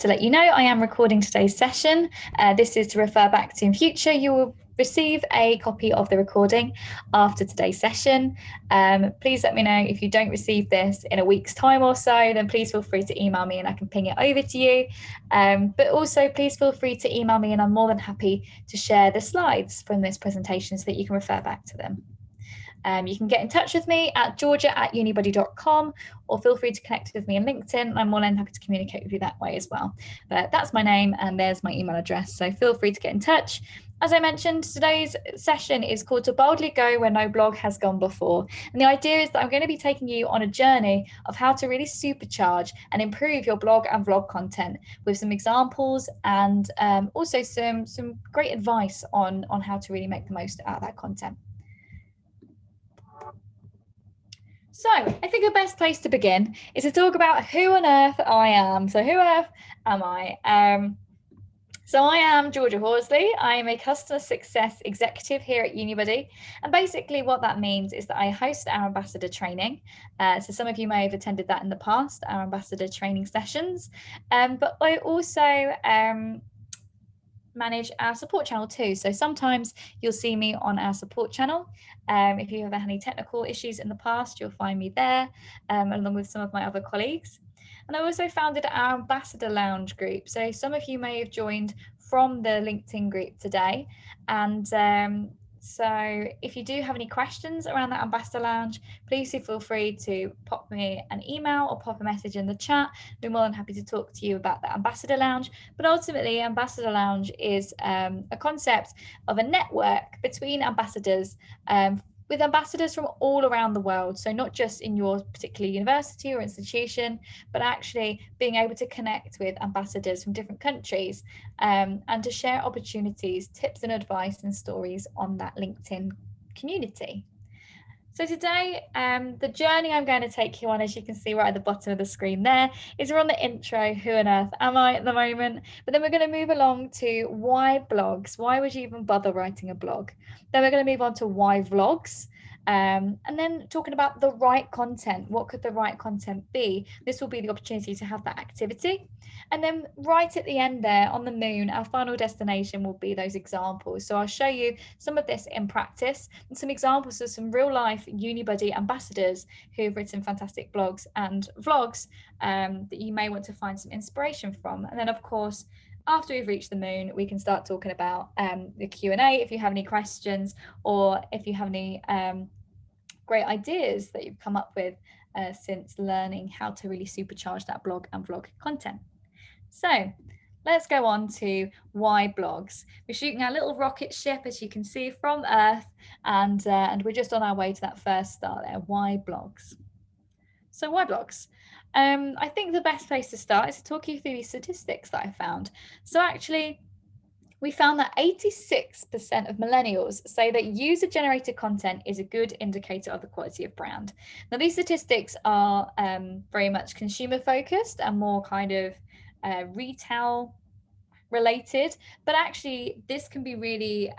to let you know I am recording today's session. This is to refer back to in future. You will receive a copy of the recording after today's session. Please let me know if you don't receive this in a week's time or so, then please feel free to email me and I can ping it over to you. But also please feel free to email me and I'm more than happy to share the slides from this presentation so that you can refer back to them. You can get in touch with me at georgia@unibuddy.com or feel free to connect with me on LinkedIn. I'm more than happy to communicate with you that way as well. But that's my name and there's my email address. So feel free to get in touch. As I mentioned, today's session is called To Boldly Go Where No Blog Has Gone Before. And the idea is that I'm going to be taking you on a journey of how to really supercharge and improve your blog and vlog content with some examples and also some great advice on how to really make the most out of that content. So I think the best place to begin is to talk about who on earth I am. So who on earth am I? So I am Georgia Horsley. I am a customer success executive here at Unibuddy. And basically what that means is that I host our ambassador training. So some of you may have attended that in the past, our ambassador training sessions. But I also manage our support channel too. So sometimes you'll see me on our support channel. If you have had any technical issues in the past, you'll find me there along with some of my other colleagues. And I also founded our Ambassador Lounge group. So some of you may have joined from the LinkedIn group today. And so if you do have any questions around that Ambassador Lounge, please do feel free to pop me an email or pop a message in the chat. I'd be more than happy to talk to you about the Ambassador Lounge. But ultimately, Ambassador Lounge is a concept of a network between ambassadors with ambassadors from all around the world. So not just in your particular university or institution, but actually being able to connect with ambassadors from different countries and to share opportunities, tips and advice and stories on that LinkedIn community. So today, the journey I'm going to take you on, as you can see right at the bottom of the screen there, is we're on the intro, who on earth am I at the moment? But then we're going to move along to why blogs? Why would you even bother writing a blog? Then we're going to move on to why vlogs. And then talking about the right content. What could the right content be? This will be the opportunity to have that activity. And then right at the end there on the moon, our final destination will be those examples. So I'll show you some of this in practice and some examples of some real life Unibuddy ambassadors who've written fantastic blogs and vlogs that you may want to find some inspiration from. And then of course, after we've reached the moon, we can start talking about the Q&A if you have any questions or if you have any great ideas that you've come up with since learning how to really supercharge that blog and vlog content. So let's go on to why blogs. We're shooting our little rocket ship, as you can see, from Earth, and we're just on our way to that first star there. Why blogs? So why blogs? I think the best place to start is to talk you through these statistics that I found. So actually, we found that 86% of millennials say that user-generated content is a good indicator of the quality of brand. Now, these statistics are very much consumer-focused and more kind of retail related, but actually this can be really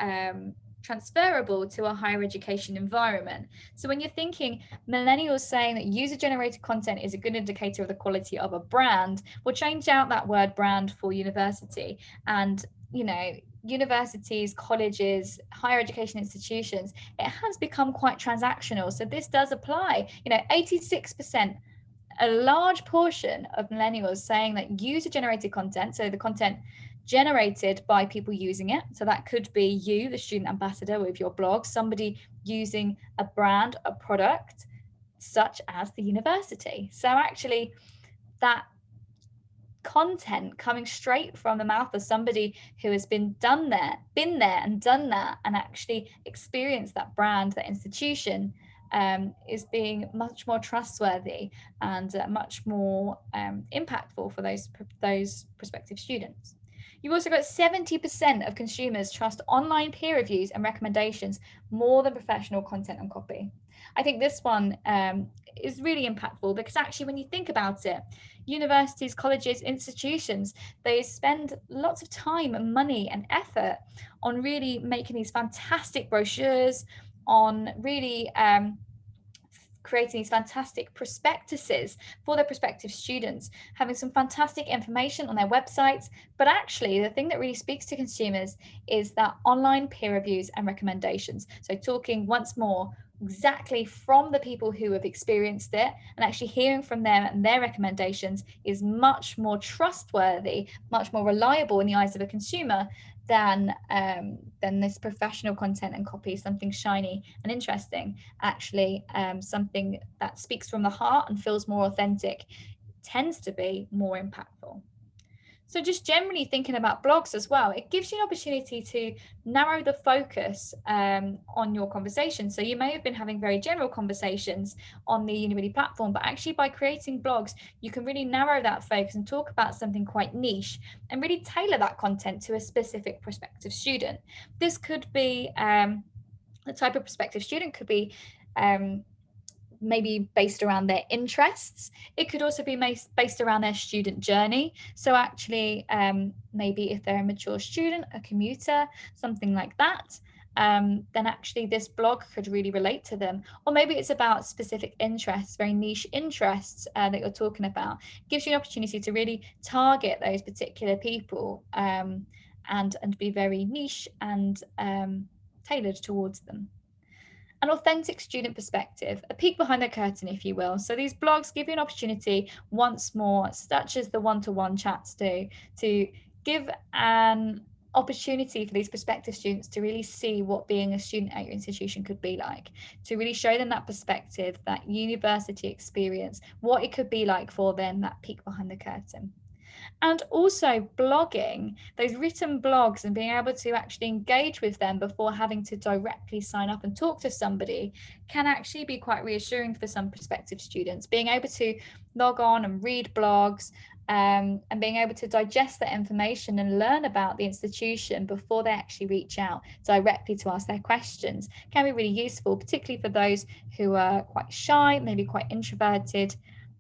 transferable to a higher education environment. So when you're thinking millennials saying that user-generated content is a good indicator of the quality of a brand, we'll change out that word brand for university. And you know, universities, colleges, higher education institutions, it has become quite transactional. So this does apply. You know, 86%, a large portion of millennials saying that user-generated content, so the content generated by people using it. So that could be you, the student ambassador with your blog, somebody using a brand, a product, such as the university. So actually that content coming straight from the mouth of somebody who has been there and done that and actually experienced that brand, that institution, is being much more trustworthy and much more impactful for those prospective students. You've also got 70% of consumers trust online peer reviews and recommendations more than professional content and copy. I think this one is really impactful because actually when you think about it, universities, colleges, institutions, they spend lots of time and money and effort on really making these fantastic brochures, on really creating these fantastic prospectuses for their prospective students, having some fantastic information on their websites. But actually, the thing that really speaks to consumers is that online peer reviews and recommendations. So talking once more exactly from the people who have experienced it, and actually hearing from them and their recommendations is much more trustworthy, much more reliable in the eyes of a consumer than this professional content and copy, something shiny and interesting. Actually, something that speaks from the heart and feels more authentic tends to be more impactful. So just generally thinking about blogs as well, it gives you an opportunity to narrow the focus on your conversation. So you may have been having very general conversations on the Unibuddy platform, but actually by creating blogs, you can really narrow that focus and talk about something quite niche and really tailor that content to a specific prospective student. This could be the type of prospective student could be maybe based around their interests. It could also be based around their student journey. So actually, maybe if they're a mature student, a commuter, something like that, then actually this blog could really relate to them. Or maybe it's about specific interests, very niche interests that you're talking about. It gives you an opportunity to really target those particular people and be very niche and tailored towards them. An authentic student perspective, a peek behind the curtain, if you will. So these blogs give you an opportunity once more, such as the one-to-one chats do, to give an opportunity for these prospective students to really see what being a student at your institution could be like, to really show them that perspective, that university experience, what it could be like for them, that peek behind the curtain. And also blogging, those written blogs, and being able to actually engage with them before having to directly sign up and talk to somebody can actually be quite reassuring for some prospective students. Being able to log on and read blogs and being able to digest that information and learn about the institution before they actually reach out directly to ask their questions can be really useful, particularly for those who are quite shy, maybe quite introverted.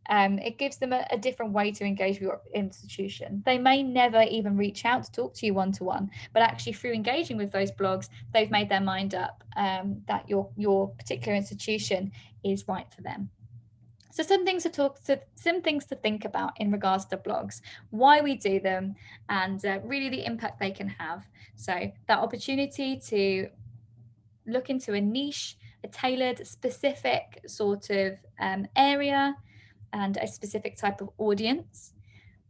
It gives them a different way to engage with your institution. They may never even reach out to talk to you one-to-one, but actually through engaging with those blogs, they've made their mind up that your particular institution is right for them. So some things to think about in regards to blogs, why we do them, and really the impact they can have. So that opportunity to look into a niche, a tailored, specific sort of area, and a specific type of audience,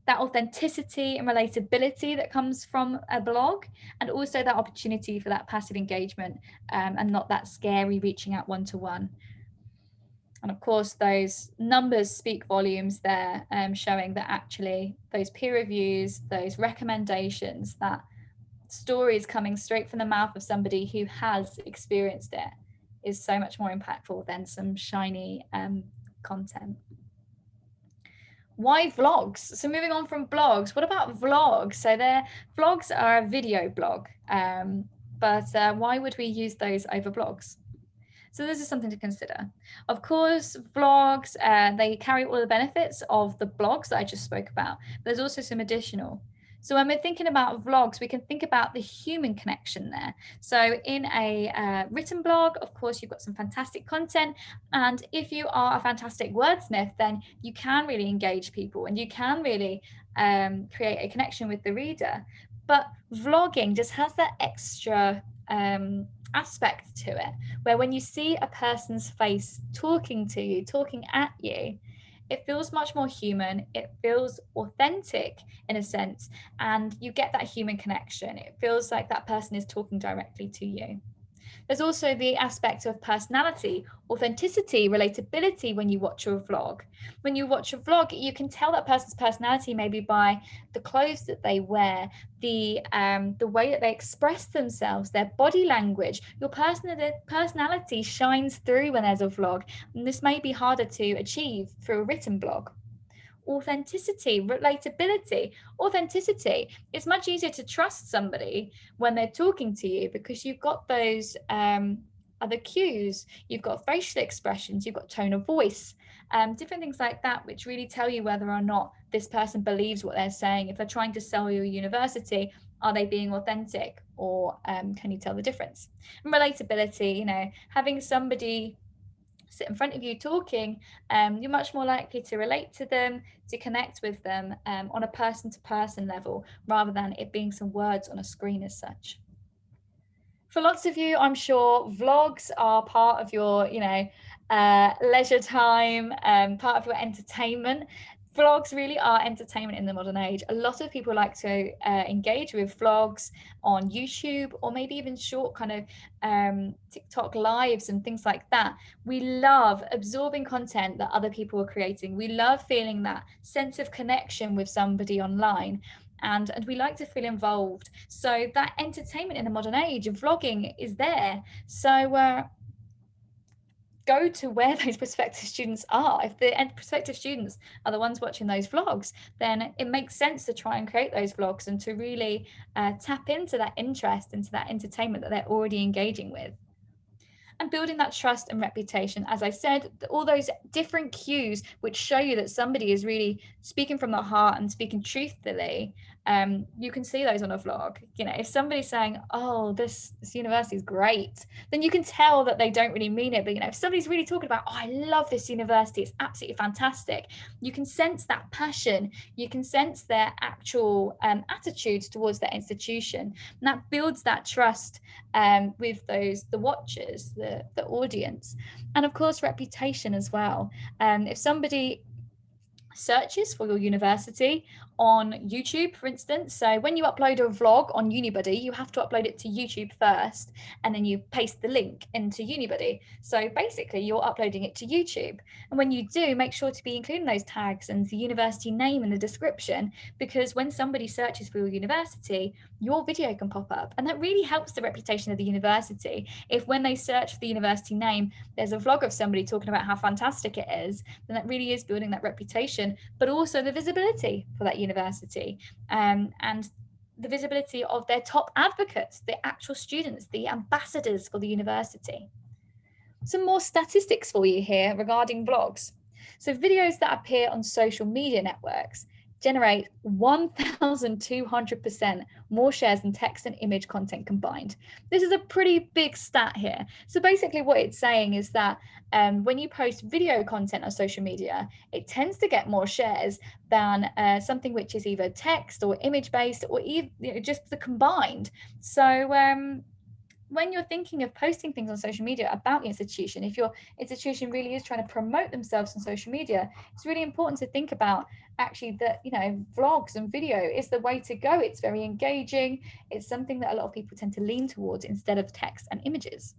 that authenticity and relatability that comes from a blog, and also that opportunity for that passive engagement and not that scary reaching out one-to-one. And of course, those numbers speak volumes there, showing that actually those peer reviews, those recommendations, that stories coming straight from the mouth of somebody who has experienced it is so much more impactful than some shiny content. Why vlogs? So moving on from blogs, what about vlogs? So vlogs are a video blog, but why would we use those over blogs? So this is something to consider. Of course, vlogs, they carry all the benefits of the blogs that I just spoke about. But there's also some additional. So when we're thinking about vlogs, we can think about the human connection there. So in a written blog, of course, you've got some fantastic content. And if you are a fantastic wordsmith, then you can really engage people and you can really create a connection with the reader. But vlogging just has that extra aspect to it, where when you see a person's face talking to you, talking at you, it feels much more human, it feels authentic in a sense, and you get that human connection. It feels like that person is talking directly to you. There's also the aspect of personality, authenticity, relatability when you watch a vlog. When you watch a vlog, you can tell that person's personality maybe by the clothes that they wear, the way that they express themselves, their body language. Your personality shines through when there's a vlog, and this may be harder to achieve through a written blog. Authenticity, relatability, authenticity. It's much easier to trust somebody when they're talking to you because you've got those other cues, you've got facial expressions, you've got tone of voice, different things like that, which really tell you whether or not this person believes what they're saying. If they're trying to sell you a university, are they being authentic, or can you tell the difference? And relatability, having somebody sit in front of you talking, you're much more likely to relate to them, to connect with them on a person-to-person level, rather than it being some words on a screen as such. For lots of you, I'm sure vlogs are part of your, leisure time, part of your entertainment. Vlogs really are entertainment in the modern age. A lot of people like to engage with vlogs on YouTube, or maybe even short kind of TikTok lives and things like that. We love absorbing content that other people are creating. We love feeling that sense of connection with somebody online. And we like to feel involved. So that entertainment in the modern age of vlogging is there. So go to where those prospective students are. If the prospective students are the ones watching those vlogs, then it makes sense to try and create those vlogs and to really tap into that interest, into that entertainment that they're already engaging with. And building that trust and reputation, as I said, all those different cues which show you that somebody is really speaking from the heart and speaking truthfully. You can see those on a vlog. If somebody's saying, oh, this university is great, then you can tell that they don't really mean it. But if somebody's really talking about, oh, I love this university, it's absolutely fantastic, you can sense that passion, you can sense their actual attitudes towards their institution, and that builds that trust with the watchers, the audience. And of course, reputation as well. If somebody searches for your university on YouTube, for instance. So when you upload a vlog on Unibuddy, you have to upload it to YouTube first, and then you paste the link into Unibuddy. So basically, you're uploading it to YouTube. And when you do, make sure to be including those tags and the university name in the description, because when somebody searches for your university, your video can pop up. And that really helps the reputation of the university. If when they search for the university name, there's a vlog of somebody talking about how fantastic it is, then that really is building that reputation, but also the visibility for that university, and the visibility of their top advocates, the actual students, the ambassadors for the university. Some more statistics for you here regarding blogs. So videos that appear on social media networks generate 1,200% more shares than text and image content combined. This is a pretty big stat here. So basically what it's saying is that when you post video content on social media, it tends to get more shares than something which is either text or image based, or even just the combined. So when you're thinking of posting things on social media about your institution, if your institution really is trying to promote themselves on social media, it's really important to think about actually that, vlogs and video is the way to go. It's very engaging. It's something that a lot of people tend to lean towards instead of text and images.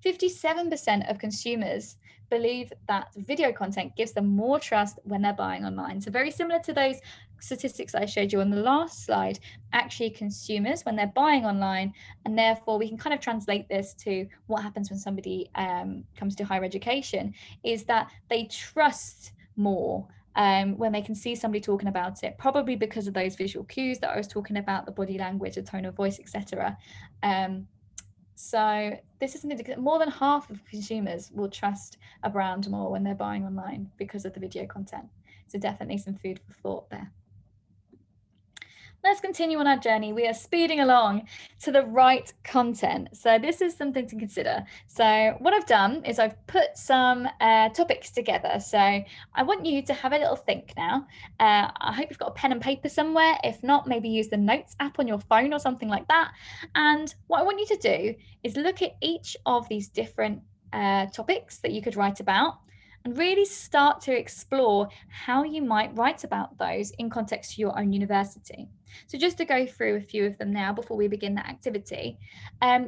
57% of consumers believe that video content gives them more trust when they're buying online. So very similar to those statistics I showed you on the last slide, actually consumers, when they're buying online, and therefore we can kind of translate this to what happens when somebody comes to higher education, is that they trust more when they can see somebody talking about it, probably because of those visual cues that I was talking about, the body language, the tone of voice, etc. So this is an indicator. More than half of consumers will trust a brand more when they're buying online because of the video content. So definitely some food for thought there. Let's continue on our journey. We are speeding along to the right content. So this is something to consider. So what I've done is I've put some topics together. So I want you to have a little think now. I hope you've got a pen and paper somewhere. If not, maybe use the Notes app on your phone or something like that. And what I want you to do is look at each of these different topics that you could write about, and really start to explore how you might write about those in context to your own university. So just to go through a few of them now before we begin that activity,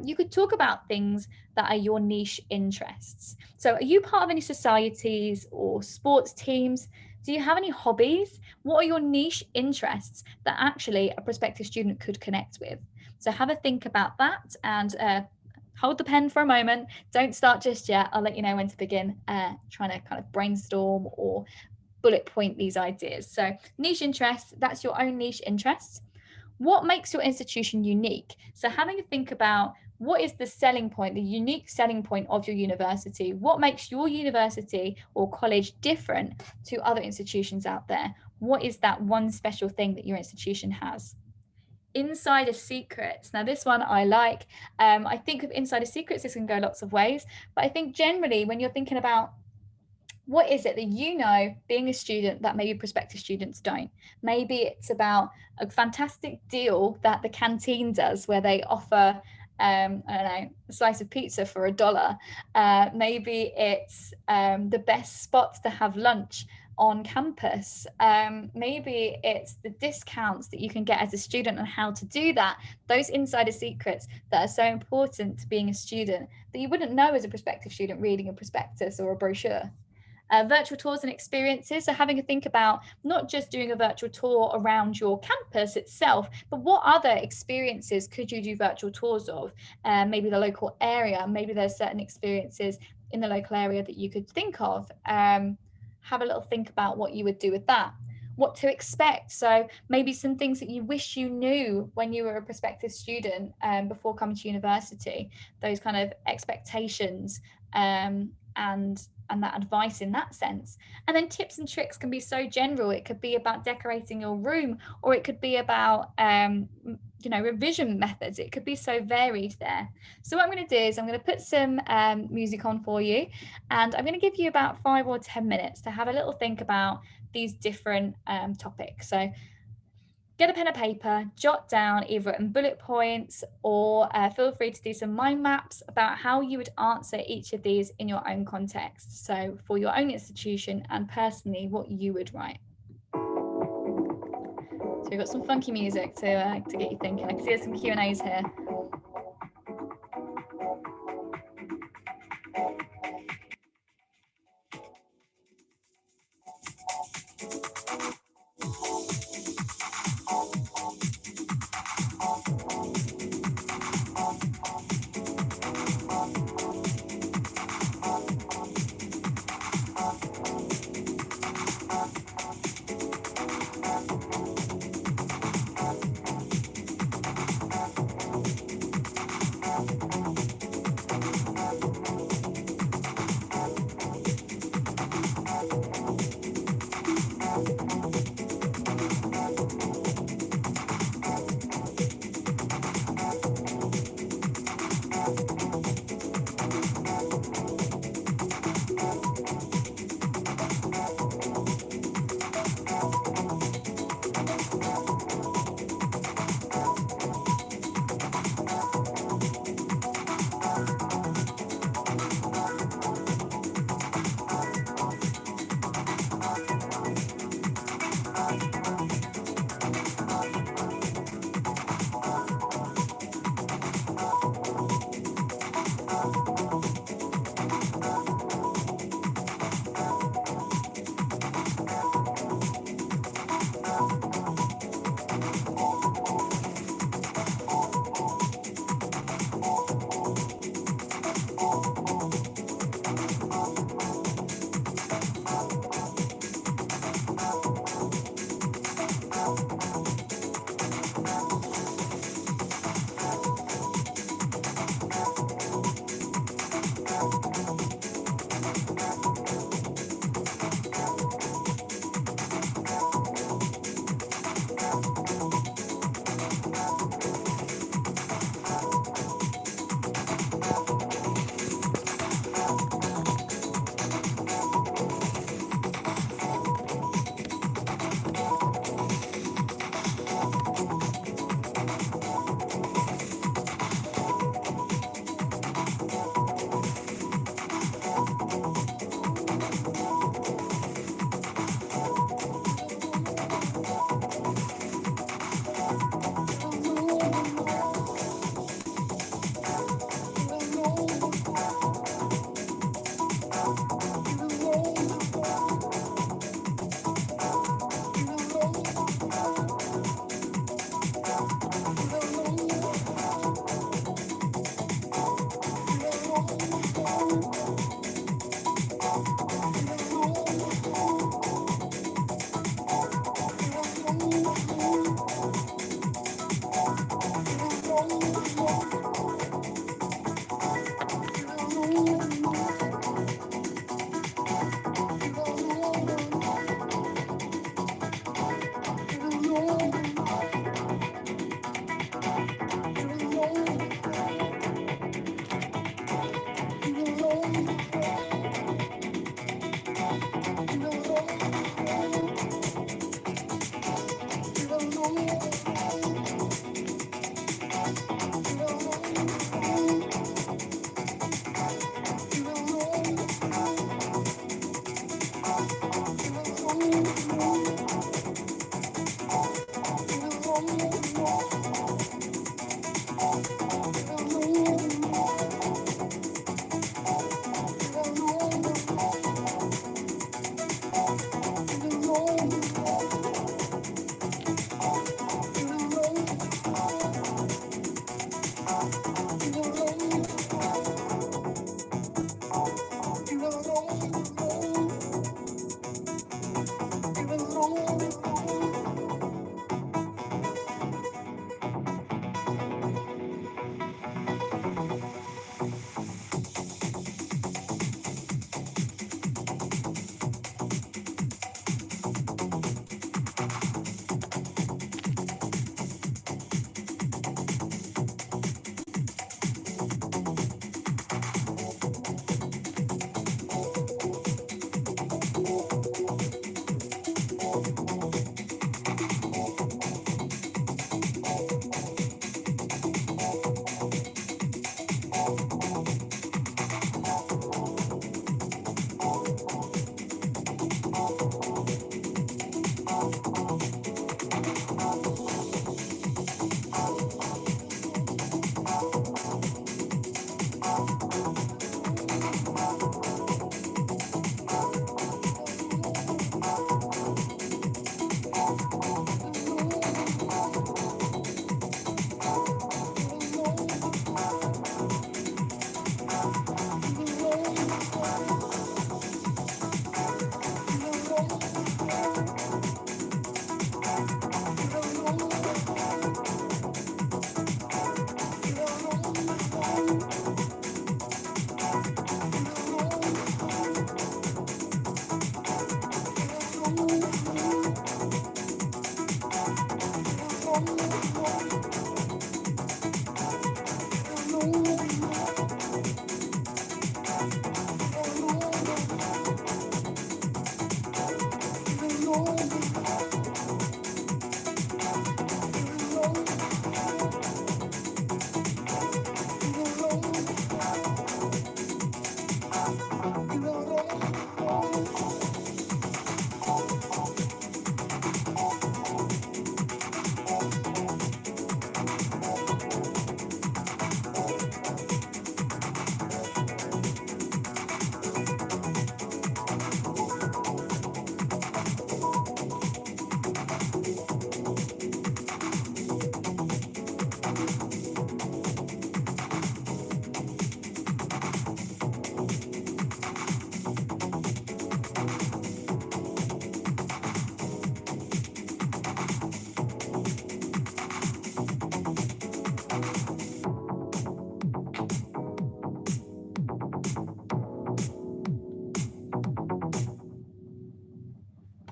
you could talk about things that are your niche interests. So are you part of any societies or sports teams? Do you have any hobbies? What are your niche interests that actually a prospective student could connect with? So have a think about that, and hold the pen for a moment. Don't start just yet. I'll let you know when to begin trying to kind of brainstorm or bullet point these ideas. So niche interests, that's your own niche interests. What makes your institution unique? So having a think about what is the selling point, the unique selling point of your university? What makes your university or college different to other institutions out there? What is that one special thing that your institution has? Insider secrets. Now, this one I like. I think of insider secrets, this can go lots of ways, but I think generally when you're thinking about what is it that you know being a student that maybe prospective students don't? Maybe it's about a fantastic deal that the canteen does where they offer I don't know, a slice of pizza for $1. Maybe it's the best spots to have lunch on campus. Maybe it's the discounts that you can get as a student and how to do that. Those insider secrets that are so important to being a student that you wouldn't know as a prospective student reading a prospectus or a brochure. Virtual tours and experiences. So having a think about not just doing a virtual tour around your campus itself, but what other experiences could you do virtual tours of? Maybe the local area, maybe there's certain experiences in the local area that you could think of. Have a little think about what you would do with that. What to expect. So maybe some things that you wish you knew when you were a prospective student before coming to university, those kind of expectations and that advice in that sense. And then tips and tricks can be so general. It could be about decorating your room, or it could be about revision methods. It could be so varied there. So what I'm going to do is I'm going to put some music on for you, and I'm going to give you about 5 or 10 minutes to have a little think about these different topics. So get a pen and paper, jot down either in bullet points, or feel free to do some mind maps about how you would answer each of these in your own context. So for your own institution and personally, what you would write. So we've got some funky music to get you thinking. I can see there's some Q&As here.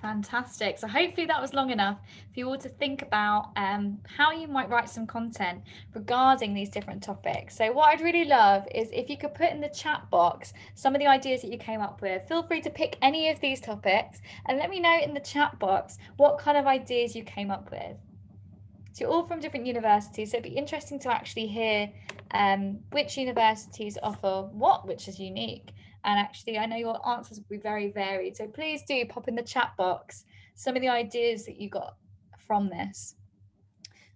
Fantastic. So hopefully that was long enough for you all to think about how you might write some content regarding these different topics. So what I'd really love is if you could put in the chat box some of the ideas that you came up with. Feel free to pick any of these topics and let me know in the chat box what kind of ideas you came up with. So you're all from different universities, so it'd be interesting to actually hear which universities offer what, which is unique. And actually, I know your answers will be very varied. So please do pop in the chat box some of the ideas that you got from this.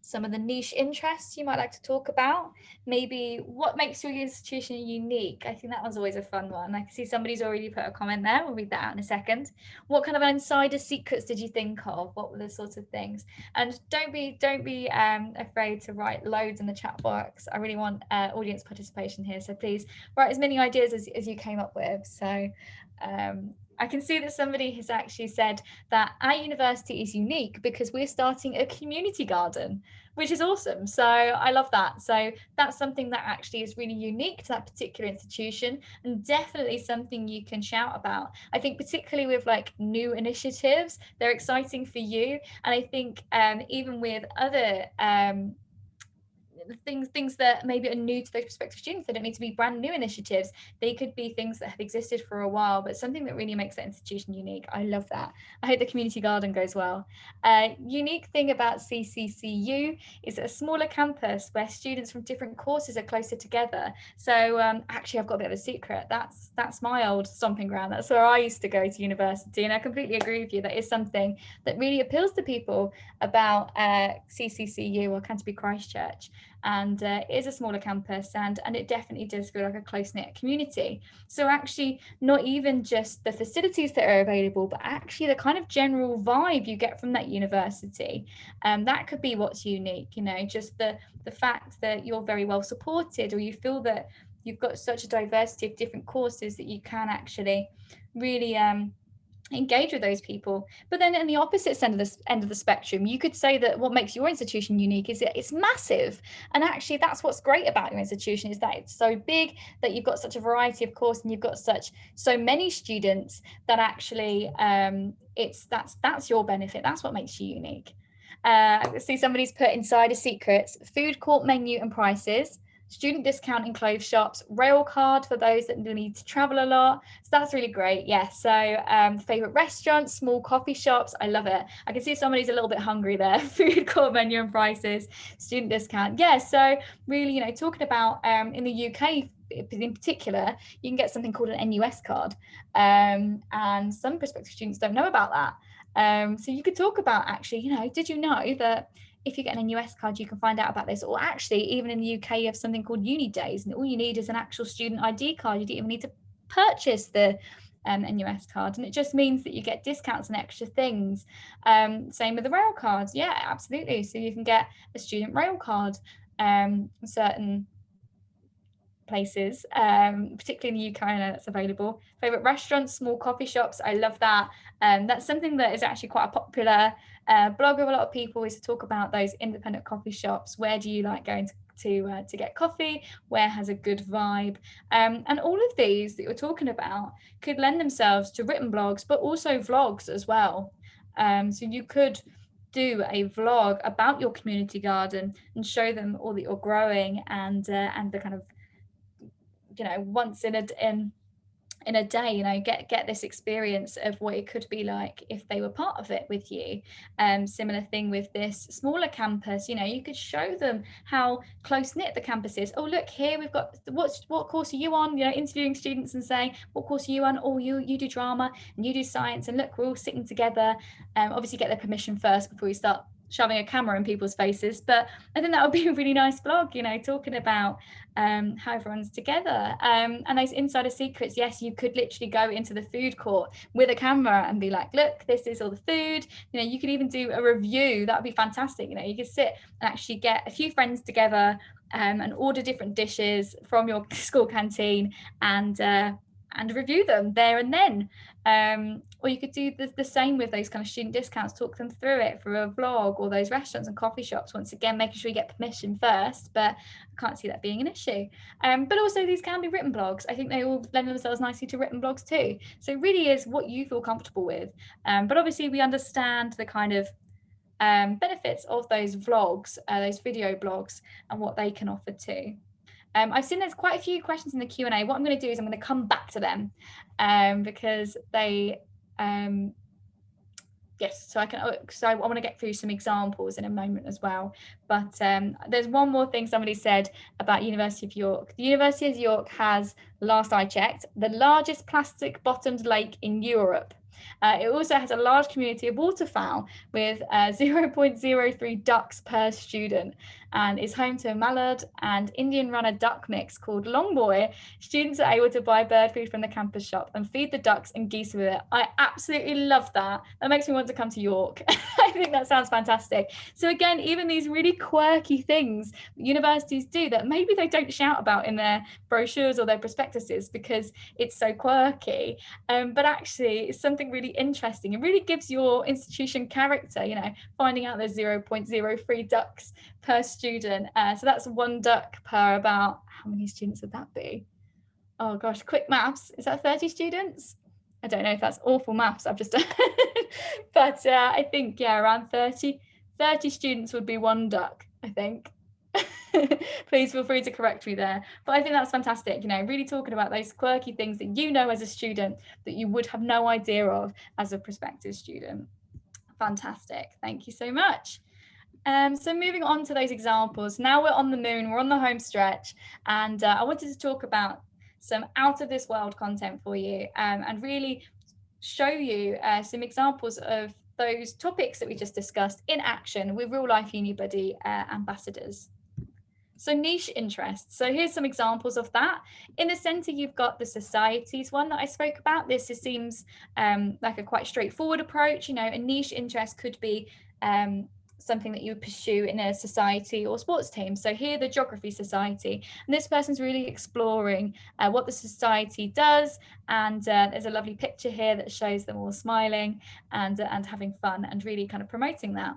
Some of the niche interests you might like to talk about. Maybe what makes your institution unique. I think that one's always a fun one. I can see somebody's already put a comment there. We'll read that out in a second. What kind of insider secrets did you think of? What were the sorts of things? And don't be afraid to write loads in the chat box. I really want audience participation here. So please write as many ideas as you came up with. So I can see that somebody has actually said that our university is unique because we're starting a community garden, which is awesome. So I love that. So that's something that actually is really unique to that particular institution and definitely something you can shout about. I think particularly with like new initiatives, they're exciting for you. And I think even with other things that maybe are new to those prospective students. They don't need to be brand new initiatives. They could be things that have existed for a while, but something that really makes that institution unique. I love that. I hope the community garden goes well. Unique thing about CCCU is a smaller campus where students from different courses are closer together. So actually, I've got a bit of a secret. That's my old stomping ground. That's where I used to go to university, and I completely agree with you. That is something that really appeals to people about CCCU or Canterbury Christchurch. And it is a smaller campus, and it definitely does feel like a close-knit community. So actually, not even just the facilities that are available, but actually the kind of general vibe you get from that university, that could be what's unique. Just the fact that you're very well supported, or you feel that you've got such a diversity of different courses that you can actually really engage with those people. But then in the opposite end of the spectrum, you could say that what makes your institution unique is that it's massive. And actually, that's what's great about your institution, is that it's so big, that you've got such a variety of course, and you've got so many students that actually that's your benefit. That's what makes you unique. I see somebody's put Insider Secrets: food court menu and prices, student discount in clothes shops, rail card for those that need to travel a lot. So that's really great. Yeah. So favorite restaurants, small coffee shops. I love it. I can see somebody's a little bit hungry there. Food court menu and prices, student discount. Yeah. So really, talking about in the UK in particular, you can get something called an NUS card. And some prospective students don't know about that. So you could talk about actually, did you know that if you get an NUS card, you can find out about this? Or actually, even in the UK, you have something called Uni Days, and all you need is an actual student ID card. You don't even need to purchase the NUS card, and it just means that you get discounts and extra things. Same with the rail cards. Yeah, absolutely. So you can get a student rail card, certain places, particularly in the UK, I know that's available. Favorite restaurants, small coffee shops. I love that. That's something that is actually quite a popular blog of a lot of people, is to talk about those independent coffee shops. Where do you like going to get coffee? Where has a good vibe? And all of these that you're talking about could lend themselves to written blogs, but also vlogs as well. So you could do a vlog about your community garden and show them all that you're growing, and the kind of once in a day, get this experience of what it could be like if they were part of it with you. Similar thing with this smaller campus, you could show them how close-knit the campus is. Oh, look, here we've got what course are you on, interviewing students and saying, what course are you on? Oh, you do drama and you do science, and look, we're all sitting together. Obviously get their permission first before you start shoving a camera in people's faces, but I think that would be a really nice blog, talking about how everyone's together. And those insider secrets, yes, you could literally go into the food court with a camera and be like, look, this is all the food. You could even do a review. That would be fantastic. You could sit and actually get a few friends together and order different dishes from your school canteen and review them there and then. Or you could do the same with those kind of student discounts, talk them through it for a vlog, or those restaurants and coffee shops, once again making sure you get permission first, but I can't see that being an issue. But also these can be written blogs. I think they all lend themselves nicely to written blogs too. So it really is what you feel comfortable with. But obviously we understand the kind of benefits of those vlogs, those video blogs, and what they can offer too. I've seen there's quite a few questions in the Q&A. What I'm going to do is I'm going to come back to them because they, yes, so I want to get through some examples in a moment as well. But there's one more thing somebody said about University of York. The University of York has, last I checked, the largest plastic bottomed lake in Europe. It also has a large community of waterfowl with 0.03 ducks per student, and is home to a mallard and Indian runner duck mix called Longboy. Students are able to buy bird food from the campus shop and feed the ducks and geese with it. I absolutely love that. That makes me want to come to York. I think that sounds fantastic. So again, even these really quirky things universities do that maybe they don't shout about in their brochures or their prospectuses because it's so quirky, but actually it's something really interesting. It really gives your institution character, finding out there's 0.03 ducks per student. So that's one duck per about, how many students would that be? Oh gosh, quick maths. Is that 30 students? I don't know if that's awful maths I've just done. But I think, yeah, around 30 students would be one duck, I think. please feel free to correct me there. But I think that's fantastic, you know, really talking about those quirky things that you know as a student that you would have no idea of as a prospective student. Fantastic. Thank you so much. So moving on to those examples, now we're on the moon, we're on the home stretch, and I wanted to talk about some out of this world content for you, and really show you some examples of those topics that we just discussed in action with real life Unibuddy ambassadors. So niche interests. So here's some examples of that. In the center, you've got the societies one that I spoke about. This seems like a quite straightforward approach. You know, a niche interest could be something that you would pursue in a society or sports team. So here, the Geography Society, and this person's really exploring what the society does. And there's a lovely picture here that shows them all smiling and having fun and really kind of promoting that.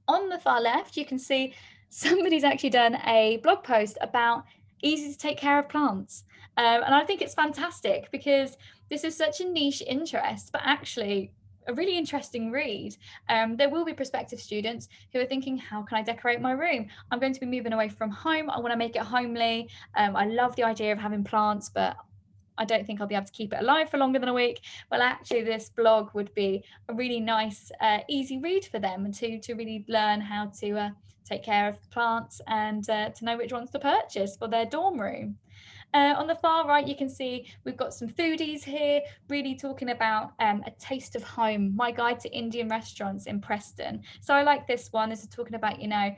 On the far left, you can see somebody's actually done a blog post about easy to take care of plants. And I think it's fantastic because this is such a niche interest, but actually a really interesting read. There will be prospective students who are thinking, how can I decorate my room? I'm going to be moving away from home. I want to make it homely. I love the idea of having plants, but I don't think I'll be able to keep it alive for longer than a week. Well, actually, this blog would be a really nice, easy read for them to really learn how to take care of plants and to know which ones to purchase for their dorm room. On the far right, you can see we've got some foodies here, really talking about a taste of home, my guide to Indian restaurants in Preston. So I like this one. This is talking about, you know,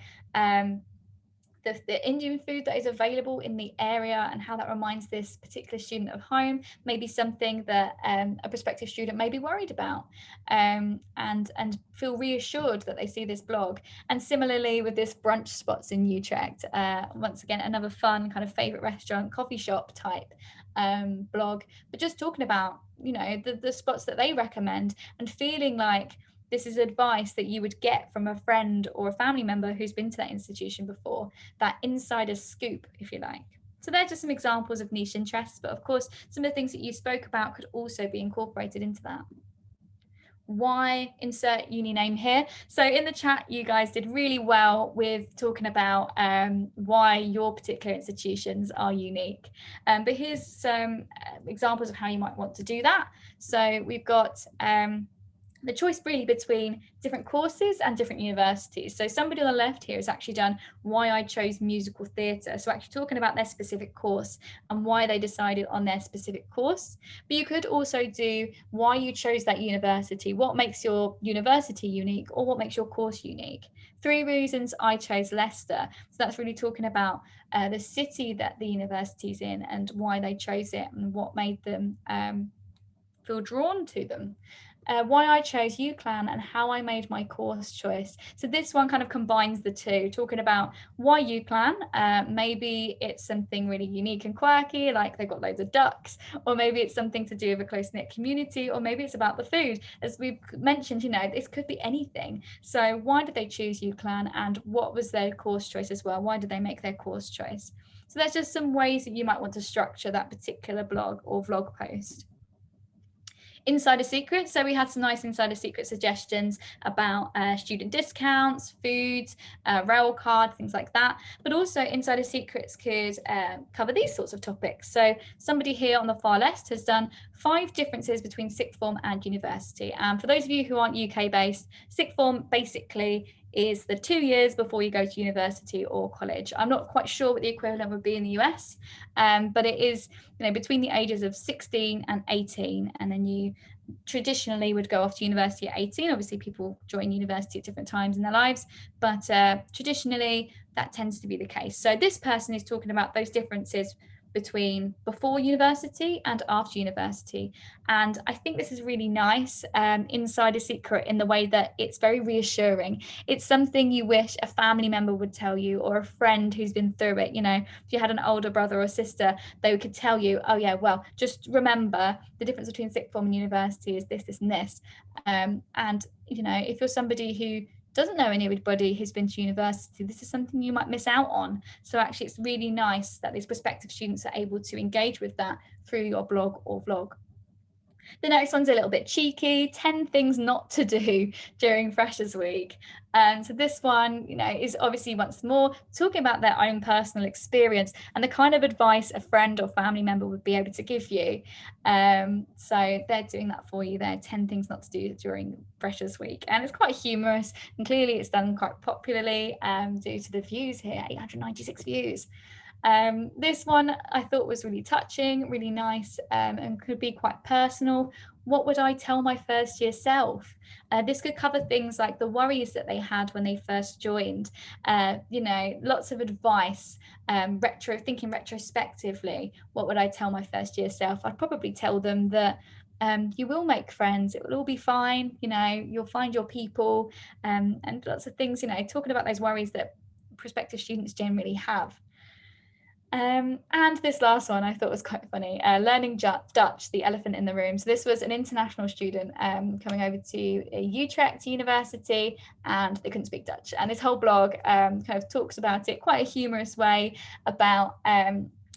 the Indian food that is available in the area and how that reminds this particular student of home, maybe something that a prospective student may be worried about, and feel reassured that they see this blog. And similarly with this brunch spots in Utrecht, once again, another fun kind of favorite restaurant, coffee shop type blog, but just talking about, you know, the spots that they recommend and feeling like this is advice that you would get from a friend or a family member who's been to that institution before, that insider scoop, if you like. So they're just some examples of niche interests, but of course, some of the things that you spoke about could also be incorporated into that. Why insert uni name here? So in the chat, you guys did really well with talking about why your particular institutions are unique. But here's some examples of how you might want to do that. So we've got the choice really between different courses and different universities. So somebody on the left here has actually done why I chose musical theatre. So actually talking about their specific course and why they decided on their specific course. But you could also do why you chose that university, what makes your university unique or what makes your course unique. 3 reasons I chose Leicester. So that's really talking about the city that the university's in and why they chose it and what made them feel drawn to them. Why I chose UCLan and how I made my course choice. So this one kind of combines the two, talking about why UCLan. Maybe it's something really unique and quirky, like they've got loads of ducks, or maybe it's something to do with a close-knit community, or maybe it's about the food. As we've mentioned, you know, this could be anything. So why did they choose UCLan and what was their course choice as well? Why did they make their course choice? So that's just some ways that you might want to structure that particular blog or vlog post. Insider secrets. So we had some nice insider secret suggestions about student discounts, foods, rail card, things like that. But also insider secrets could cover these sorts of topics. So somebody here on the far left has done 5 differences between sixth form and university. And for those of you who aren't UK based, sixth form basically is the 2 years before you go to university or college. I'm not quite sure what the equivalent would be in the US, but it is, you know, between the ages of 16 and 18, and then you traditionally would go off to university at 18. Obviously, people join university at different times in their lives, but traditionally that tends to be the case. So this person is talking about those differences between before university and after university. And I think this is really nice, insider secret, in the way that it's very reassuring. It's something you wish a family member would tell you, or a friend who's been through it. You know, if you had an older brother or sister, they could tell you, oh yeah, well, just remember the difference between sixth form and university is this, this, and this. And, you know, if you're somebody who doesn't know anybody who's been to university, this is something you might miss out on. So actually it's really nice that these prospective students are able to engage with that through your blog or vlog. The next one's a little bit cheeky, 10 things not to do during Freshers Week. So this one, is obviously once more talking about their own personal experience and the kind of advice a friend or family member would be able to give you. So they're doing that for you there, 10 things not to do during Freshers Week. And it's quite humorous, and clearly it's done quite popularly due to the views here, 896 views. This one I thought was really touching, really nice, and could be quite personal. What would I tell my first year self? This could cover things like the worries that they had when they first joined, lots of advice, thinking retrospectively. What would I tell my first year self? I'd probably tell them that you will make friends, it will all be fine, you'll find your people, and lots of things, talking about those worries that prospective students generally have. And this last one I thought was quite funny, learning Dutch, the elephant in the room. So this was an international student coming over to Utrecht University, and they couldn't speak Dutch. And this whole blog kind of talks about it quite a humorous way about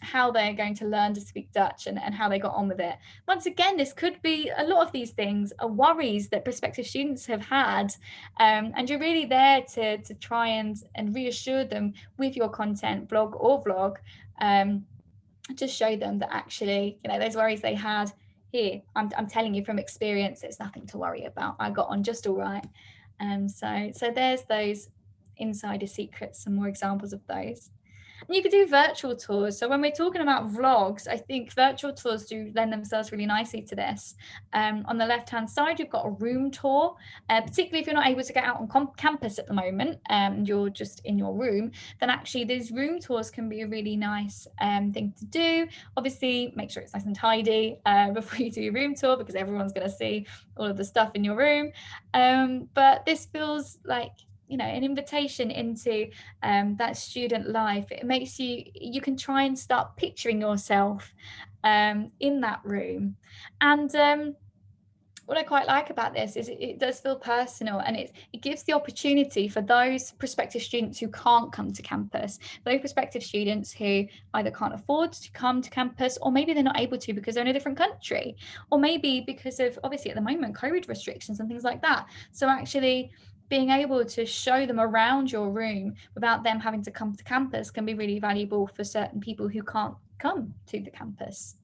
how they're going to learn to speak Dutch and how they got on with it. Once again, this could be a lot of these things are worries that prospective students have had, and you're really there to try and reassure them with your content, blog or vlog, just show them that actually, those worries they had, here, I'm telling you from experience, it's nothing to worry about. I got on just all right. So there's those insider secrets, some more examples of those. And you could do virtual tours. So when we're talking about vlogs, I think virtual tours do lend themselves really nicely to this. On the left-hand side, you've got a room tour, particularly if you're not able to get out on campus at the moment, and you're just in your room, then actually these room tours can be a really nice thing to do. Obviously, make sure it's nice and tidy before you do your room tour, because everyone's going to see all of the stuff in your room. But this feels like an invitation into that student life. It makes you can try and start picturing yourself in that room. And what I quite like about this is it does feel personal, and it gives the opportunity for those prospective students who can't come to campus, those prospective students who either can't afford to come to campus, or maybe they're not able to because they're in a different country, or maybe because of, obviously at the moment, COVID restrictions and things like that. So actually being able to show them around your room without them having to come to campus can be really valuable for certain people who can't come to the campus.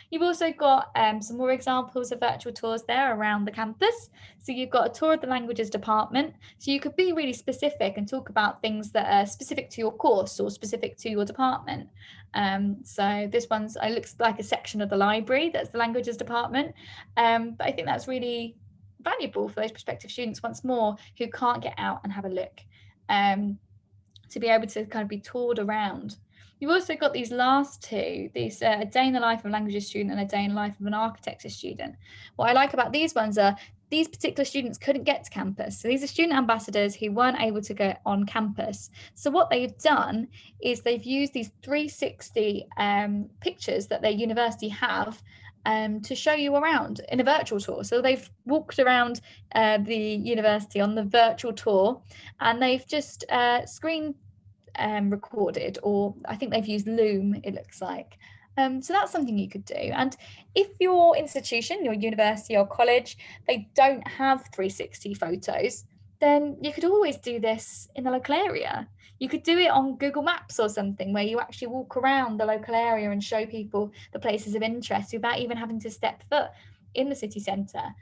You've also got some more examples of virtual tours there around the campus. So you've got a tour of the languages department. So you could be really specific and talk about things that are specific to your course or specific to your department. So this one's, it looks like a section of the library, that's the languages department. But I think that's really valuable for those prospective students, once more, who can't get out and have a look, to be able to kind of be toured around. You've also got these last two, these a day in the life of a languages student and a day in the life of an architecture student. What I like about these ones are these particular students couldn't get to campus. So these are student ambassadors who weren't able to get on campus. So what they've done is they've used these 360 pictures that their university have to show you around in a virtual tour. So they've walked around the university on the virtual tour, and they've just screen recorded, or I think they've used Loom, it looks like. So that's something you could do. And if your institution, your university or college, they don't have 360 photos, then you could always do this in the local area. You could do it on Google Maps or something, where you actually walk around the local area and show people the places of interest without even having to step foot in the city centre.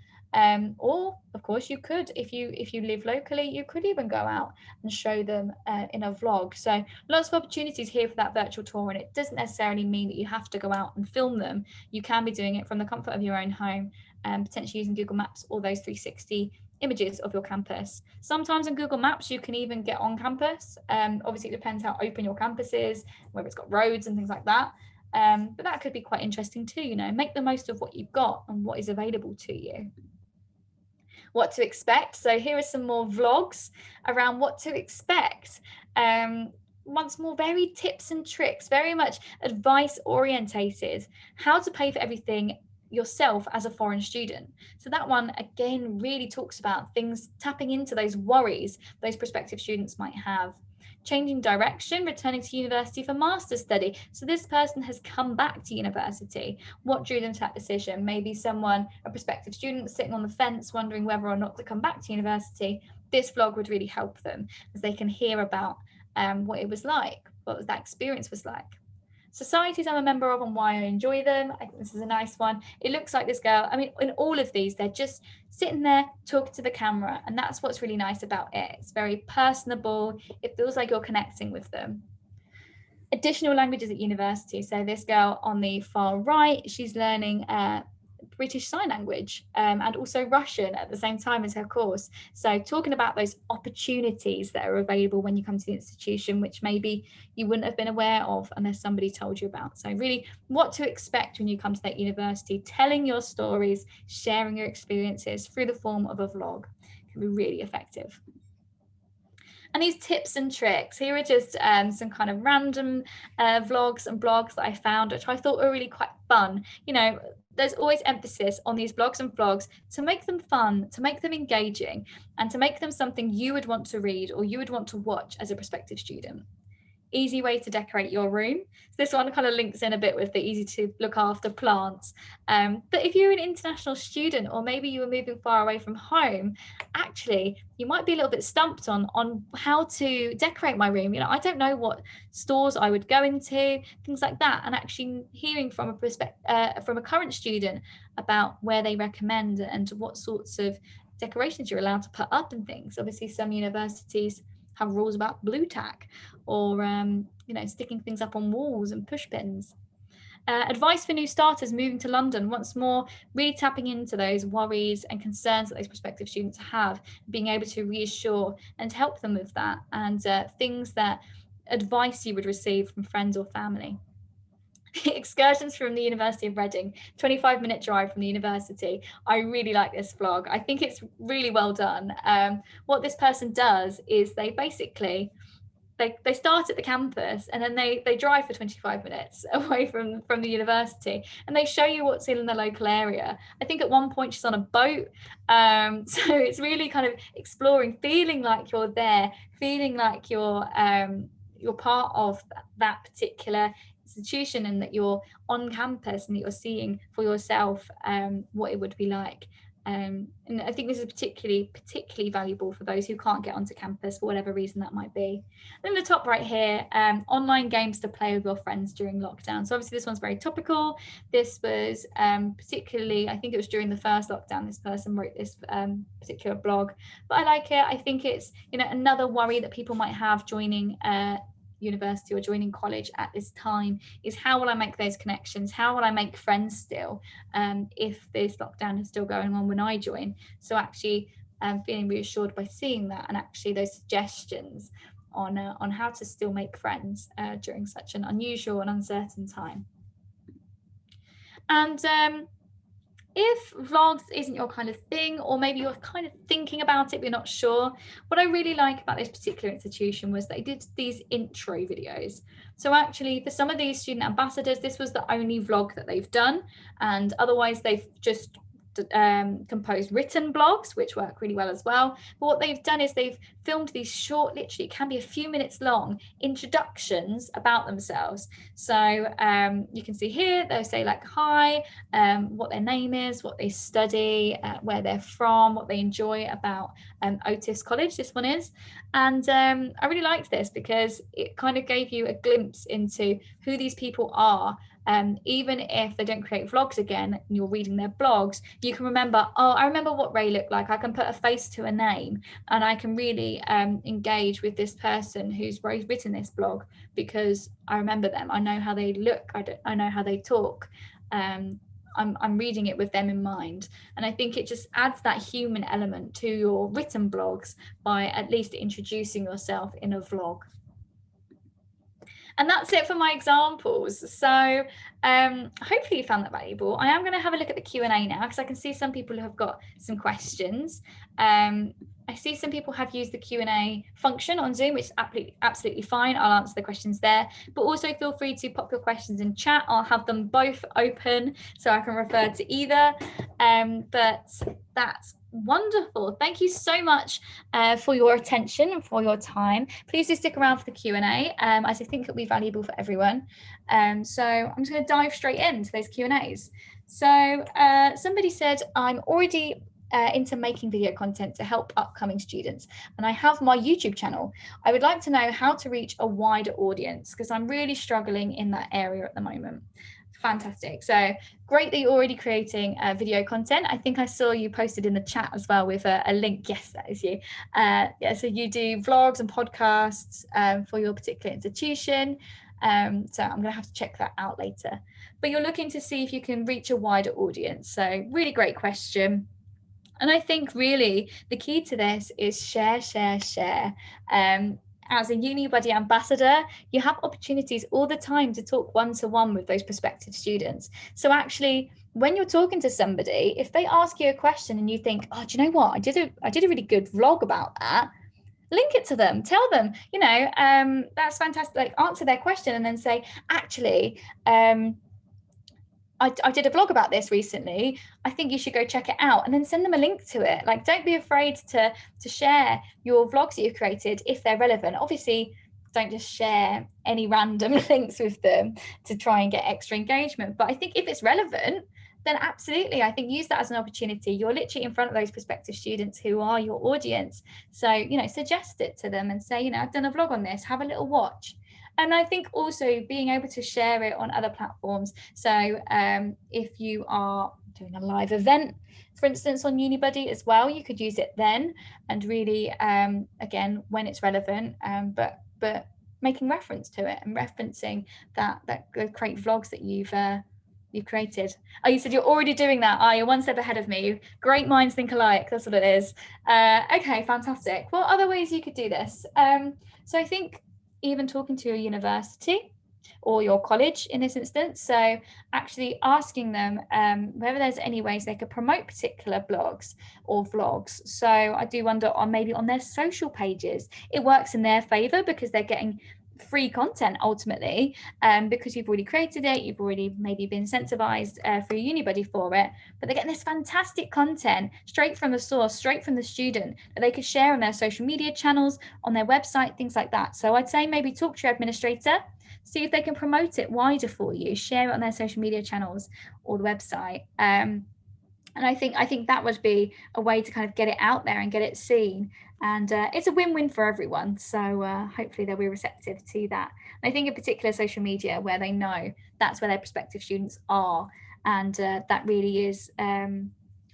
Or of course you could, if you live locally, you could even go out and show them in a vlog. So lots of opportunities here for that virtual tour, and it doesn't necessarily mean that you have to go out and film them. You can be doing it from the comfort of your own home, and potentially using Google Maps or those 360 images of your campus. Sometimes on Google Maps you can even get on campus. Obviously it depends how open your campus is, whether it's got roads and things like that. But that could be quite interesting too, make the most of what you've got and what is available to you. What to expect. So here are some more vlogs around what to expect. Once more, very tips and tricks, very much advice orientated, how to pay for everything yourself as a foreign student. So that one again really talks about things, tapping into those worries those prospective students might have. changing direction, returning to university for master's study. So this person has come back to university. What drew them to that decision? Maybe someone, a prospective student sitting on the fence wondering whether or not to come back to university. This vlog would really help them, as they can hear about what it was like, what that experience was like. Societies I'm a member of and why I enjoy them. I think this is a nice one. It looks like this girl, I mean, in all of these, they're just sitting there talking to the camera, and that's what's really nice about it. It's very personable. It feels like you're connecting with them. Additional languages at university. So this girl on the far right, she's learning British Sign Language and also Russian at the same time as her course. So talking about those opportunities that are available when you come to the institution, which maybe you wouldn't have been aware of unless somebody told you about. So really what to expect when you come to that university, telling your stories, sharing your experiences through the form of a vlog can be really effective. And these tips and tricks, here are just some kind of random vlogs and blogs that I found, which I thought were really quite fun. You know, there's always emphasis on these blogs and vlogs to make them fun, to make them engaging, and to make them something you would want to read or you would want to watch as a prospective student. Easy way to decorate your room. So this one kind of links in a bit with the easy to look after plants. But if you're an international student, or maybe you were moving far away from home, actually, you might be a little bit stumped on how to decorate my room. You know, I don't know what stores I would go into, things like that. And actually hearing from a current student about where they recommend and what sorts of decorations you're allowed to put up and things. Obviously, some universities have rules about blue tack or you know, sticking things up on walls and push pins. Advice for new starters moving to London, once more really tapping into those worries and concerns that those prospective students have, being able to reassure and help them with that, and things that advice you would receive from friends or family. Excursions from the University of Reading, 25-minute drive from the university. I really like this vlog. I think it's really well done. What this person does is they basically they start at the campus and then they drive for 25 minutes away from the university, and they show you what's in the local area. I think at one point she's on a boat, so it's really kind of exploring, feeling like you're there, feeling like you're part of that particular institution, and that you're on campus and that you're seeing for yourself what it would be like. And I think this is particularly valuable for those who can't get onto campus for whatever reason that might be. Then the top right here, online games to play with your friends during lockdown. So obviously this one's very topical. This was particularly, I think it was during the first lockdown, this person wrote this particular blog, but I like it. I think it's, you know, another worry that people might have joining university or joining college at this time is, how will I make those connections? How will I make friends still if this lockdown is still going on when I join? So actually feeling reassured by seeing that, and actually those suggestions on how to still make friends during such an unusual and uncertain time. And if vlogs isn't your kind of thing, or maybe you're kind of thinking about it but you're not sure, what I really like about this particular institution was they did these intro videos. So actually for some of these student ambassadors, this was the only vlog that they've done, and otherwise they've just composed written blogs, which work really well as well. But what they've done is they've filmed these short, literally it can be a few minutes long, introductions about themselves. So you can see here they say like hi, what their name is, what they study, where they're from, what they enjoy about Otis College, this one is. And I really liked this because it kind of gave you a glimpse into who these people are. Even if they don't create vlogs again and you're reading their blogs, you can remember, oh, I remember what Ray looked like. I can put a face to a name, and I can really engage with this person who's written this blog because I remember them. I know how they look. I know how they talk. I'm reading it with them in mind. And I think it just adds that human element to your written blogs by at least introducing yourself in a vlog. And that's it for my examples. So hopefully you found that valuable. I am going to have a look at the Q&A now, because I can see some people who have got some questions. I see some people have used the Q&A function on Zoom, which is absolutely fine. I'll answer the questions there, but also feel free to pop your questions in chat. I'll have them both open so I can refer to either. But that's Wonderful. Thank you so much for your attention and for your time. Please do stick around for the Q&A, as I think it'll be valuable for everyone. So I'm just going to dive straight into those Q&As. So somebody said, I'm already into making video content to help upcoming students, and I have my YouTube channel. I would like to know how to reach a wider audience because I'm really struggling in that area at the moment. Fantastic. So great that you're already creating video content. I think I saw you posted in the chat as well with a link. Yes, that is you. Yeah, so you do vlogs and podcasts for your particular institution. So I'm going to have to check that out later. But you're looking to see if you can reach a wider audience. So really great question. And I think really the key to this is share, share, share. As a Unibuddy ambassador, you have opportunities all the time to talk one-to-one with those prospective students. So actually, when you're talking to somebody, if they ask you a question and you think, oh, do you know what? I did a really good vlog about that. Link it to them, tell them, that's fantastic. Like answer their question and then say, actually, I did a vlog about this recently. I think you should go check it out, and then send them a link to it. Like, don't be afraid to share your vlogs that you've created if they're relevant. Obviously, don't just share any random links with them to try and get extra engagement. But I think if it's relevant, then absolutely, I think use that as an opportunity. You're literally in front of those prospective students who are your audience. So, suggest it to them and say, I've done a vlog on this, have a little watch. And I think also being able to share it on other platforms. So if you are doing a live event, for instance, on Unibuddy as well, you could use it then and really, again, when it's relevant, but making reference to it and referencing that great vlogs that you've created. Oh, you said you're already doing that. Oh, you're one step ahead of me. Great minds think alike. That's what it is. Okay, fantastic. What other ways you could do this? So I think even talking to a university or your college in this instance. So actually asking them whether there's any ways they could promote particular blogs or vlogs. So I do wonder maybe on their social pages, it works in their favor because they're getting free content ultimately, because you've already created it, you've already maybe been incentivized through Unibuddy for it, but they're getting this fantastic content straight from the source, straight from the student that they could share on their social media channels, on their website, things like that. So I'd say maybe talk to your administrator, see if they can promote it wider for you, share it on their social media channels or the website. And I think that would be a way to kind of get it out there and get it seen. And it's a win-win for everyone. So hopefully they'll be receptive to that. And I think in particular social media, where they know that's where their prospective students are. And that really is a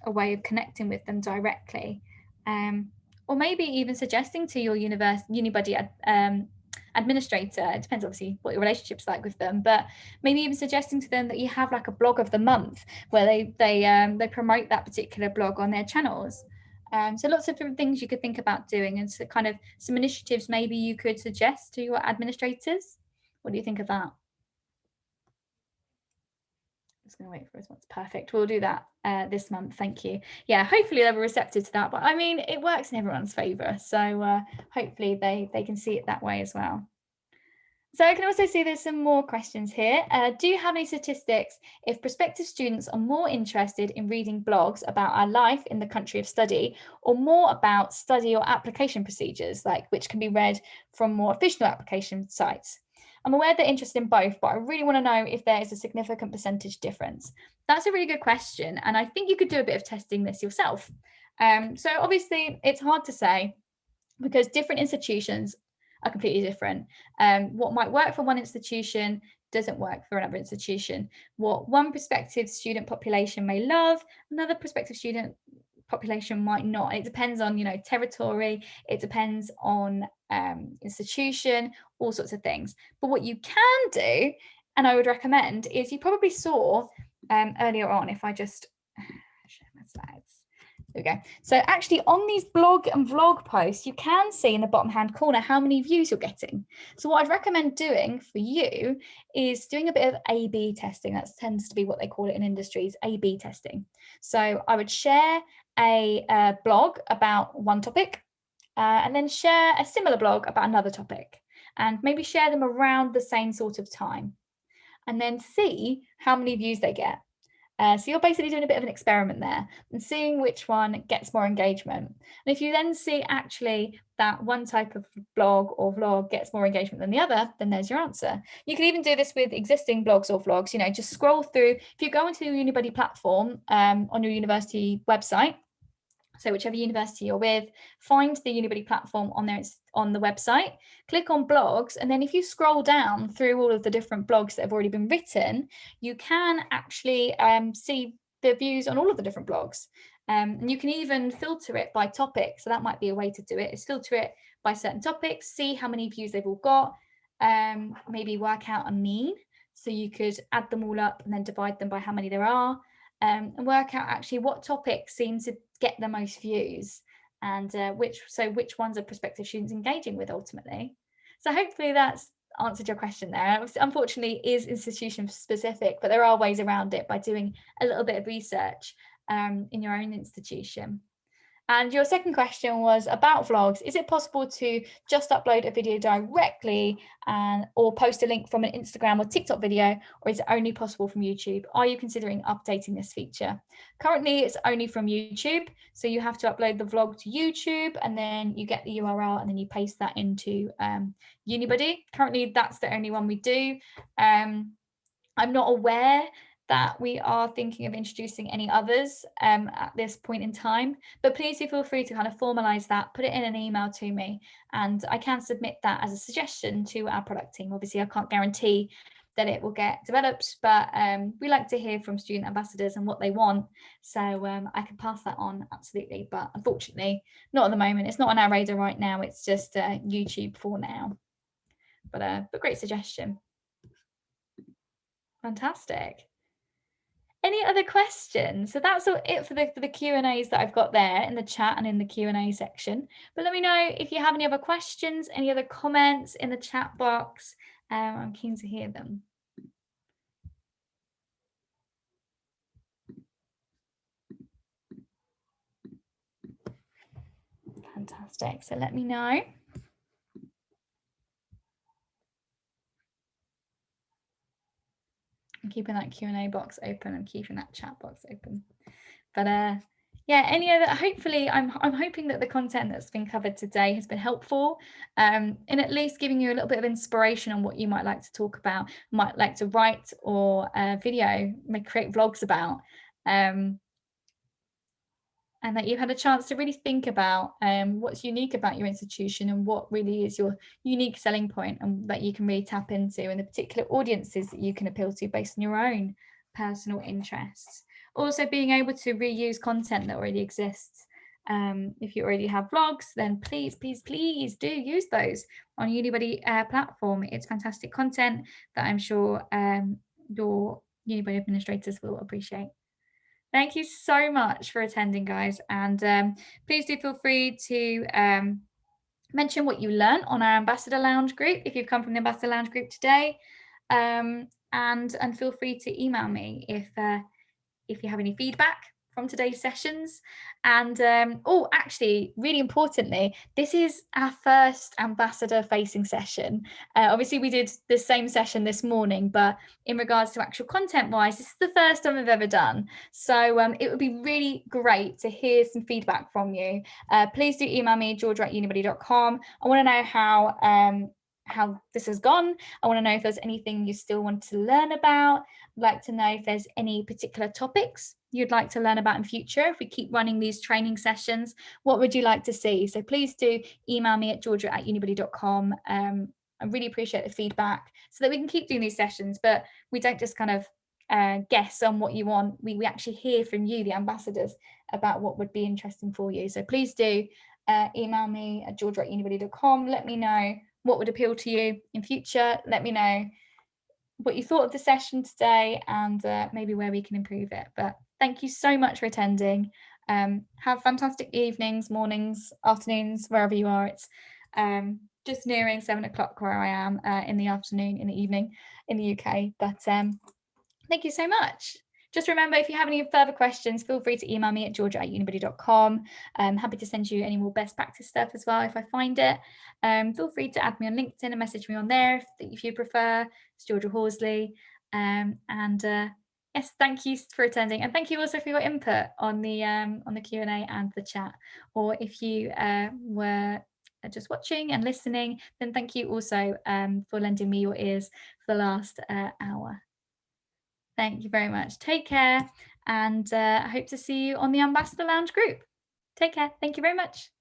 way of connecting with them directly. Or maybe even suggesting to your Unibuddy administrator, it depends obviously what your relationship's like with them, but maybe even suggesting to them that you have like a blog of the month where they promote that particular blog on their channels. So lots of different things you could think about doing, and so kind of some initiatives maybe you could suggest to your administrators. What do you think of that? Just going to wait for a response. Perfect. We'll do that this month. Thank you. Yeah, hopefully they'll be receptive to that. But I mean, it works in everyone's favour. So hopefully they can see it that way as well. So I can also see there's some more questions here. Do you have any statistics if prospective students are more interested in reading blogs about our life in the country of study, or more about study or application procedures, like which can be read from more official application sites? I'm aware they're interested in both, but I really want to know if there is a significant percentage difference. That's a really good question, and I think you could do a bit of testing this yourself. So obviously it's hard to say because different institutions are completely different. What might work for one institution doesn't work for another institution. What one prospective student population may love, another prospective student population might not. It depends on, territory. It depends on institution, all sorts of things. But what you can do, and I would recommend, is you probably saw earlier on, if I just share my slides. There we go. So actually on these blog and vlog posts, you can see in the bottom hand corner how many views you're getting. So what I'd recommend doing for you is doing a bit of A/B testing. That tends to be what they call it in industries, A/B testing. So I would share a blog about one topic and then share a similar blog about another topic, and maybe share them around the same sort of time, and then see how many views they get. So you're basically doing a bit of an experiment there and seeing which one gets more engagement. And if you then see actually that one type of blog or vlog gets more engagement than the other, then there's your answer. You can even do this with existing blogs or vlogs, you know, just scroll through. If you go into the Unibuddy platform on your university website, so whichever university you're with, find the Unibuddy platform on there, it's on the website, click on blogs, and then if you scroll down through all of the different blogs that have already been written, you can actually see the views on all of the different blogs. And you can even filter it by topic. So that might be a way to do it, is filter it by certain topics, see how many views they've all got, maybe work out a mean. So you could add them all up and then divide them by how many there are. And work out actually what topics seem to get the most views and which ones are prospective students engaging with ultimately. So hopefully that's answered your question there. Unfortunately, it is institution specific, but there are ways around it by doing a little bit of research in your own institution. And your second question was about vlogs. Is it possible to just upload a video directly or post a link from an Instagram or TikTok video, or is it only possible from YouTube? Are you considering updating this feature? Currently, it's only from YouTube. So you have to upload the vlog to YouTube and then you get the URL and then you paste that into Unibuddy. Currently, that's the only one we do. I'm not aware that we are thinking of introducing any others at this point in time, but please do feel free to kind of formalize that, put it in an email to me, and I can submit that as a suggestion to our product team. Obviously, I can't guarantee that it will get developed, but we like to hear from student ambassadors and what they want, so I can pass that on, absolutely, but unfortunately, not at the moment. It's not on our radar right now. It's just YouTube for now, but great suggestion. Fantastic. Any other questions? So that's all it for the Q&As that I've got there in the chat and in the Q&A section. But let me know if you have any other questions, any other comments in the chat box. I'm keen to hear them. Fantastic. So let me know. I'm keeping that Q&A box open and keeping that chat box open. But yeah, any other, hopefully I'm hoping that the content that's been covered today has been helpful in at least giving you a little bit of inspiration on what you might like to talk about, might like to write or video, create vlogs about. And that you've had a chance to really think about what's unique about your institution and what really is your unique selling point, and that you can really tap into, and the particular audiences that you can appeal to based on your own personal interests. Also being able to reuse content that already exists. If you already have vlogs, then please do use those on Unibuddy platform. It's fantastic content that I'm sure your Unibuddy administrators will appreciate. Thank you so much for attending, guys. And please do feel free to mention what you learned on our Ambassador Lounge group if you've come from the Ambassador Lounge group today. And feel free to email me if you have any feedback from today's sessions. And actually, really importantly, this is our first ambassador facing session. Obviously we did the same session this morning, but in regards to actual content wise, this is the first time I've ever done. So it would be really great to hear some feedback from you. Please do email me, georgia@unibuddy.com. I want to know how this has gone. I want to know if there's anything you still want to learn about. I'd like to know if there's any particular topics you'd like to learn about in future. If we keep running these training sessions, what would you like to see? So please do email me at georgia@unibuddy.com. I really appreciate the feedback so that we can keep doing these sessions, but we don't just kind of guess on what you want. We actually hear from you, the ambassadors, about what would be interesting for you. So please do email me at georgia@unibuddy.com. Let me know what would appeal to you in future. Let me know what you thought of the session today and maybe where we can improve it. But thank you so much for attending. Have fantastic evenings, mornings, afternoons, wherever you are. It's just nearing 7 o'clock where I am in the afternoon, in the evening in the UK. But thank you so much. Just remember, if you have any further questions, feel free to email me at georgia@unibuddy.com. I'm happy to send you any more best practice stuff as well if I find it. Feel free to add me on LinkedIn and message me on there if you prefer. It's Georgia Horsley. Yes, thank you for attending, and thank you also for your input on the Q&A and the chat. Or if you were just watching and listening, then thank you also for lending me your ears for the last hour. Thank you very much. Take care, and I hope to see you on the Ambassador Lounge group. Take care. Thank you very much.